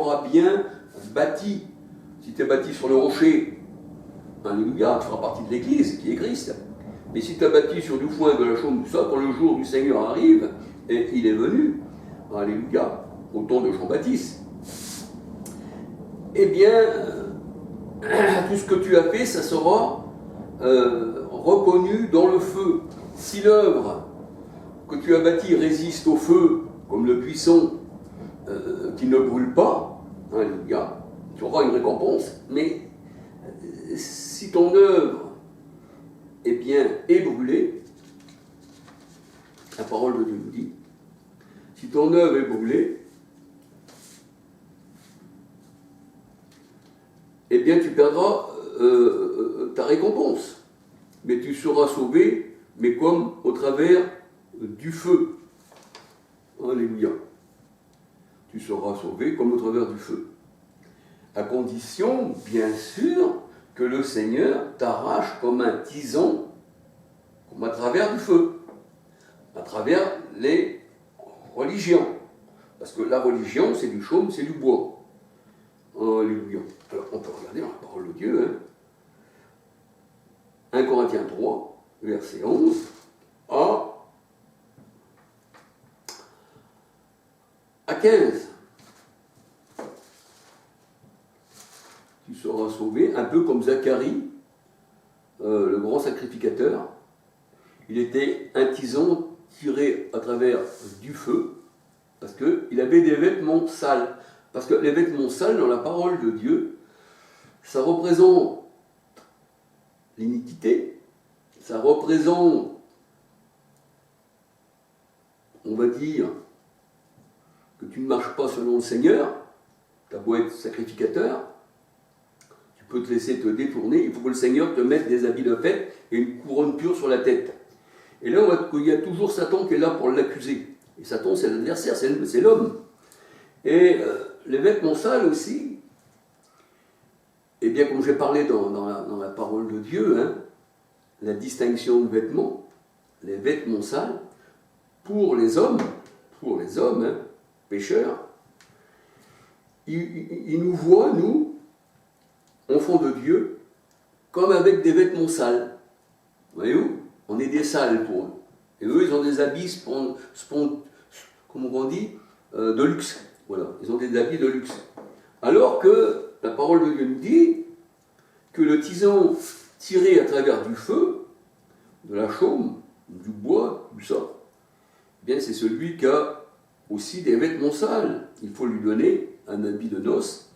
auras bien bâti. Si tu es bâti sur le rocher, alléluia, tu feras partie de l'Église qui est Christ. Mais si tu as bâti sur du foin, de la chaume, tout ça, quand le jour du Seigneur arrive, et il est venu, alléluia, au temps de Jean-Baptiste, eh bien, tout ce que tu as fait, ça sera reconnu dans le feu. Si l'œuvre que tu as bâtie résiste au feu, comme le buisson qui ne brûle pas, alléluia, tu auras une récompense. Mais si ton œuvre eh bien, est brûlée, la parole de Dieu nous dit, si ton œuvre est brûlée, eh bien tu perdras ta récompense. Mais tu seras sauvé, mais comme au travers du feu. Alléluia. Tu seras sauvé comme au travers du feu. À condition, bien sûr, que le Seigneur t'arrache comme un tison, comme à travers du feu, à travers les religions. Parce que la religion, c'est du chaume, c'est du bois. Alléluia. Alors, on peut regarder dans la parole de Dieu, hein. 1 Corinthiens 3, verset 11, à 15. Tu seras sauvé, un peu comme Zacharie, le grand sacrificateur. Il était un tison tiré à travers du feu, parce qu'il avait des vêtements sales. Parce que les vêtements sales, dans la parole de Dieu, ça représente l'iniquité, ça représente, on va dire, que tu ne marches pas selon le Seigneur, tu as beau être sacrificateur, tu peux te laisser te détourner, il faut que le Seigneur te mette des habits de fête et une couronne pure sur la tête. Et là, on voit qu'il y a toujours Satan qui est là pour l'accuser. Et Satan, c'est l'adversaire, c'est l'homme. Et les vêtements sales aussi, et bien comme j'ai parlé dans la parole de Dieu, hein, la distinction de vêtements, les vêtements sales, pour les hommes, hein, pécheurs, ils nous voient, nous, enfants de Dieu, comme avec des vêtements sales. Voyez-vous? On est des sales pour eux. Et eux, ils ont des habits, comment on dit, de luxe. Voilà, ils ont des habits de luxe. Alors que la parole de Dieu nous dit que le tison tiré à travers du feu, de la chaume, du bois, tout ça, eh bien c'est celui qui a aussi des vêtements sales. Il faut lui donner un habit de noces,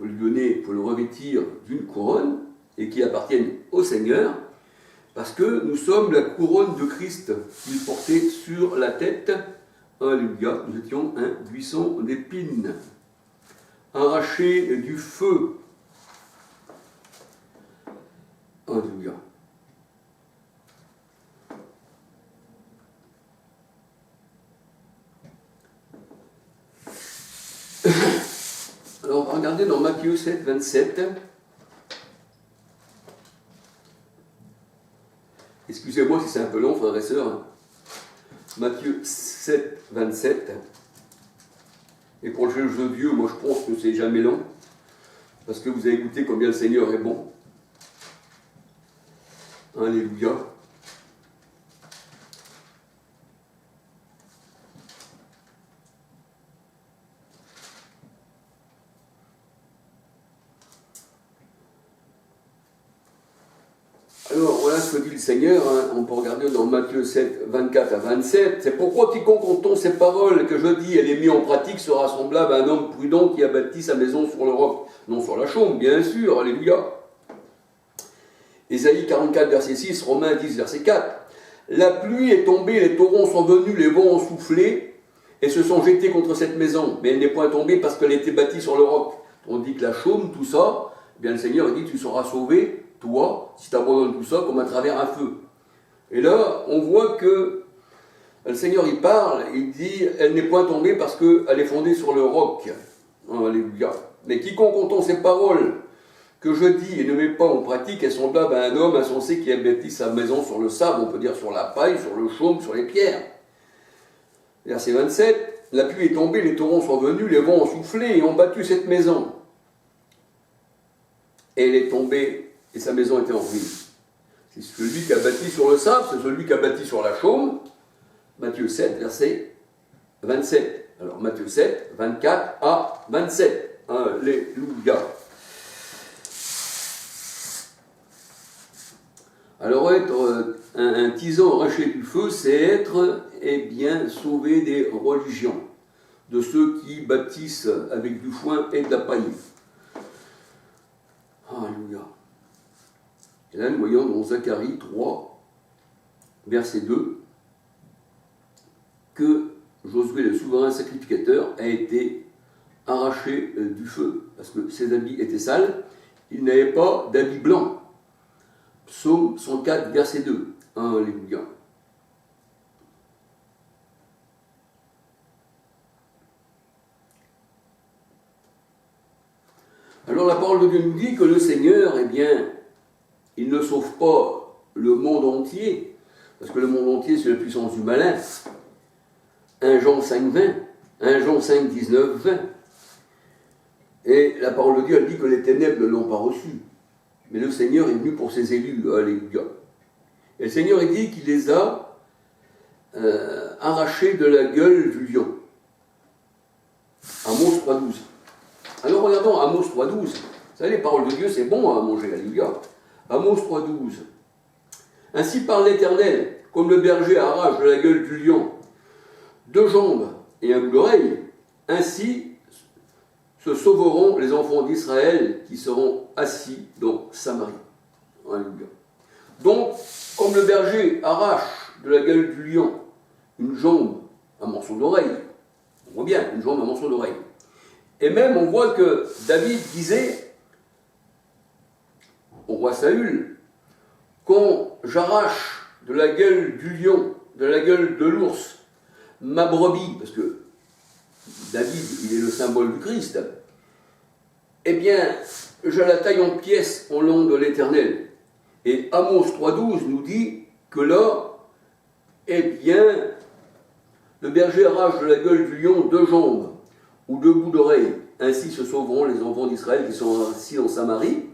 il faut le revêtir d'une couronne et qui appartienne au Seigneur, parce que nous sommes la couronne de Christ qu'il portait sur la tête. Alléluia, nous étions un buisson d'épines, arraché du feu. Alléluia. Alors on va regarder dans Matthieu 7, 27. Excusez-moi si c'est un peu long, frères et sœurs. Matthieu 7, 27. Et pour le juge de Dieu, moi je pense que c'est jamais long, parce que vous avez écouté combien le Seigneur est bon. Alléluia. Alors voilà ce que dit le Seigneur, hein. On peut regarder dans Matthieu 7, 24 à 27. C'est pourquoi quiconque entend ces paroles que je dis, elle est mise en pratique, sera semblable à un homme prudent qui a bâti sa maison sur le roc, non sur la chaume, bien sûr, alléluia. Ésaïe 44, verset 6, Romains 10, verset 4. La pluie est tombée, les torrents sont venus, les vents ont soufflé et se sont jetés contre cette maison. Mais elle n'est point tombée parce qu'elle était bâtie sur le roc. On dit que la chaume, tout ça, eh bien le Seigneur dit tu seras sauvé, toi, si tu abandonnes tout ça, comme à travers un feu. Et là, on voit que le Seigneur, il parle, il dit elle n'est point tombée parce qu'elle est fondée sur le roc. Alléluia. Mais quiconque entend ces paroles que je dis et ne met pas en pratique est semblable à un homme insensé qui a bâti sa maison sur le sable, on peut dire sur la paille, sur le chaume, sur les pierres. Verset 27, la pluie est tombée, les torrents sont venus, les vents ont soufflé et ont battu cette maison. Et elle est tombée et sa maison était en ruine. C'est celui qui a bâti sur le sable, c'est celui qui a bâti sur la chaume. Matthieu 7, verset 27. Alors Matthieu 7, 24 à 27. Alléluia. Alors être un tisan arraché du feu, c'est être, eh bien, sauvé des religions, de ceux qui bâtissent avec du foin et de la paille. Alléluia. Et là, nous voyons dans Zacharie 3, verset 2, que Josué, le souverain sacrificateur, a été arraché du feu, parce que ses habits étaient sales, il n'avait pas d'habits blancs. Psaume 104, verset 2. Alléluia. Alors la parole de Dieu nous dit que le Seigneur, eh bien, il ne sauve pas le monde entier, parce que le monde entier, c'est la puissance du malin. 1 Jean 5, 20, 1 Jean 5, 19, 20. Et la parole de Dieu, elle dit que les ténèbres ne l'ont pas reçu. Mais le Seigneur est venu pour ses élus. Alléluia. Et le Seigneur, il dit qu'il les a arrachés de la gueule du lion. Amos 3.12. Alors regardons Amos 3.12. Vous savez, les paroles de Dieu, c'est bon à manger. Alléluia. Amos 3.12. Ainsi parle l'Éternel, comme le berger arrache de la gueule du lion 2 jambes et un bout d'oreille, ainsi se sauveront les enfants d'Israël qui seront assis dans Samarie. Alléluia. Donc, comme le berger arrache de la gueule du lion une jambe, un morceau d'oreille, on voit bien, une jambe, un morceau d'oreille. Et même, on voit que David disait au roi Saül, quand j'arrache de la gueule du lion, de la gueule de l'ours, ma brebis, parce que David, il est le symbole du Christ, eh bien, je la taille en pièces au long de l'Éternel. Et Amos 3.12 nous dit que là, eh bien, le berger arrache de la gueule du lion 2 jambes ou 2 bouts d'oreilles. Ainsi se sauveront les enfants d'Israël qui sont assis dans Samarie.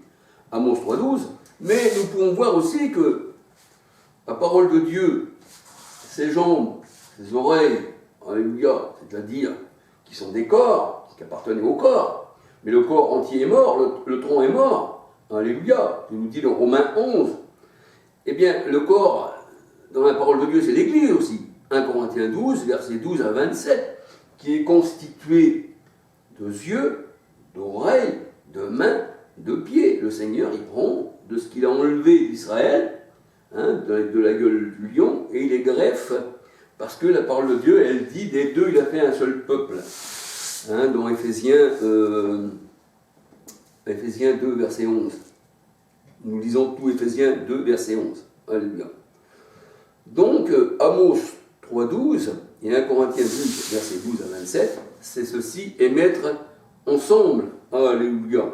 Amos 3.12. Mais nous pouvons voir aussi que la parole de Dieu, ses jambes, ses oreilles, alléluia, c'est-à-dire qui sont des corps, qui appartenaient au corps, mais le corps entier est mort, le tronc est mort, alléluia, il nous dit dans Romains 11, eh bien le corps, dans la parole de Dieu, c'est l'Église aussi, 1 Corinthiens 12, versets 12 à 27, qui est constitué de yeux, d'oreilles, de mains, de pieds. Le Seigneur, il prend de ce qu'il a enlevé d'Israël, de la gueule du lion, et il les greffe, parce que la parole de Dieu, elle dit, des deux, il a fait un seul peuple. Dans Éphésiens 2, verset 11. Nous lisons tout Éphésiens 2, verset 11. Alléluia. Donc, Amos 3.12 et 1 Corinthiens 12, verset 12 à 27, c'est ceci, et mettre ensemble. Alléluia.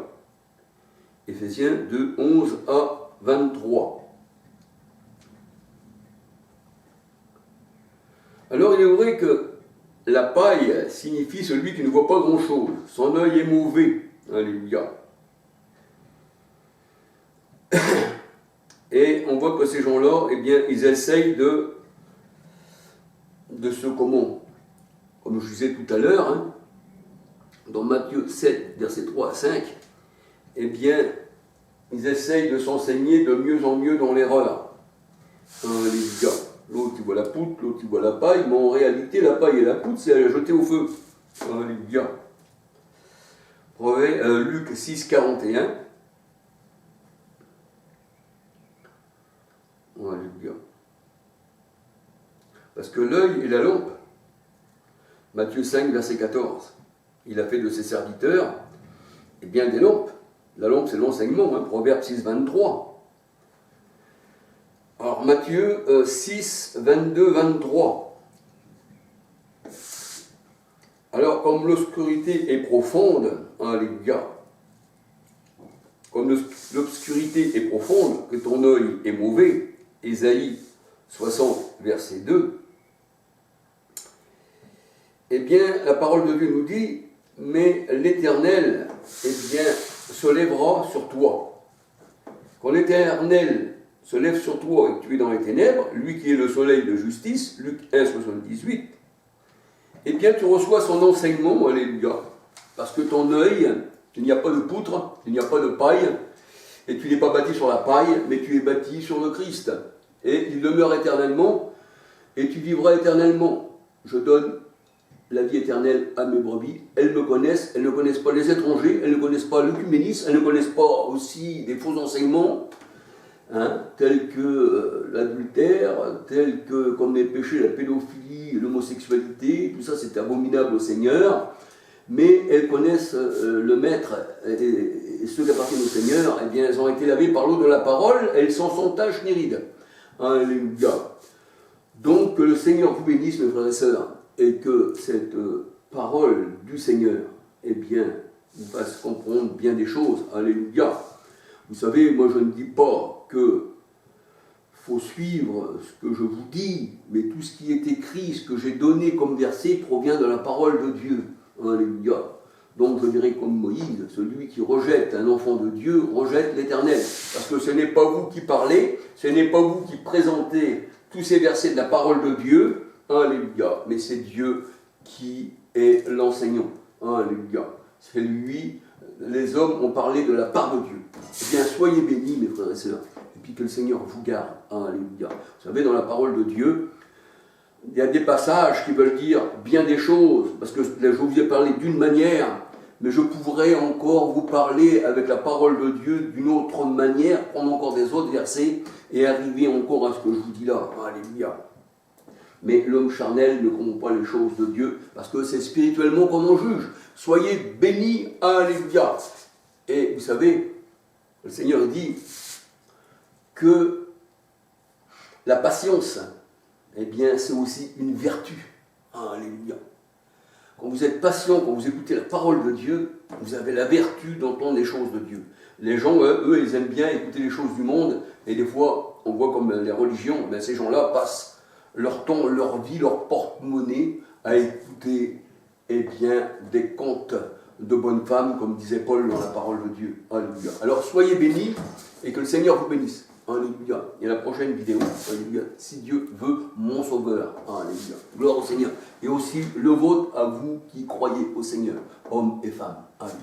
Éphésiens 2, 11 à 23. Alors, il est vrai que la paille signifie celui qui ne voit pas grand-chose. Son œil est mauvais. Alléluia. Et on voit que ces gens-là, eh bien, ils essayent de se comment, comme je disais tout à l'heure, dans Matthieu 7, versets 3 à 5, eh bien, ils essayent de s'enseigner de mieux en mieux dans l'erreur. Alléluia. L'autre il voit la poutre, l'autre il voit la paille, mais en réalité la paille et la poutre c'est à la jeter au feu. Alléluia. Luc 6, 41. Alléluia. Parce que l'œil est la lampe. Matthieu 5, verset 14. Il a fait de ses serviteurs, eh bien, des lampes. La lampe c'est l'enseignement, Proverbe 6, 23. Alors Matthieu 6, 22, 23. Alors comme l'obscurité est profonde, alléluia, comme l'obscurité est profonde, que ton œil est mauvais, Ésaïe 60, verset 2, eh bien, la parole de Dieu nous dit, mais l'Éternel, eh bien, se lèvera sur toi. Quand l'Éternel se lève sur toi et que tu es dans les ténèbres, lui qui est le soleil de justice, Luc 1, 78, eh bien, tu reçois son enseignement, alléluia. Parce que ton œil, il n'y a pas de poutre, il n'y a pas de paille, et tu n'es pas bâti sur la paille, mais tu es bâti sur le Christ. Et il demeure éternellement, et tu vivras éternellement. Je donne la vie éternelle à mes brebis. Elles me connaissent, elles ne connaissent pas les étrangers, elles ne connaissent pas l'œcuménisme, elles ne connaissent pas aussi des faux enseignements, tels que l'adultère, tels que, comme les péchés, la pédophilie, l'homosexualité, tout ça c'est abominable au Seigneur. Mais elles connaissent le Maître et ceux qui appartiennent au Seigneur, eh bien, elles ont été lavées par l'eau de la parole, elles s'en sont taches ni rides. Alléluia. Donc, que le Seigneur vous bénisse, mes frères et sœurs, et que cette parole du Seigneur, eh bien, vous fasse comprendre bien des choses. Alléluia. Vous savez, moi je ne dis pas que faut suivre ce que je vous dis, mais tout ce qui est écrit, ce que j'ai donné comme verset, provient de la parole de Dieu. Alléluia. Donc je dirais comme Moïse, celui qui rejette un enfant de Dieu, rejette l'Éternel. Parce que ce n'est pas vous qui parlez, ce n'est pas vous qui présentez tous ces versets de la parole de Dieu, alléluia, mais c'est Dieu qui est l'enseignant. Alléluia. C'est lui, les hommes ont parlé de la part de Dieu. Eh bien, soyez bénis, mes frères et sœurs, et puis que le Seigneur vous garde. Alléluia. Vous savez, dans la parole de Dieu, il y a des passages qui veulent dire bien des choses, parce que je vous ai parlé d'une manière, mais je pourrais encore vous parler avec la parole de Dieu d'une autre manière, prendre encore des autres versets et arriver encore à ce que je vous dis là. Alléluia. Mais l'homme charnel ne comprend pas les choses de Dieu, parce que c'est spirituellement qu'on en juge. Soyez bénis, alléluia. Et vous savez, le Seigneur dit que la patience, eh bien, c'est aussi une vertu. Alléluia. Quand vous êtes patient, quand vous écoutez la parole de Dieu, vous avez la vertu d'entendre les choses de Dieu. Les gens, eux, ils aiment bien écouter les choses du monde, et des fois, on voit comme les religions, ben, ces gens-là passent leur temps, leur vie, leur porte-monnaie à écouter, eh bien, des contes de bonnes femmes, comme disait Paul dans la parole de Dieu. Alléluia. Alors, soyez bénis, et que le Seigneur vous bénisse. Alléluia. Et la prochaine vidéo, alléluia, si Dieu veut, mon sauveur. Alléluia. Gloire au Seigneur. Et aussi le vôtre à vous qui croyez au Seigneur, hommes et femmes. Alléluia.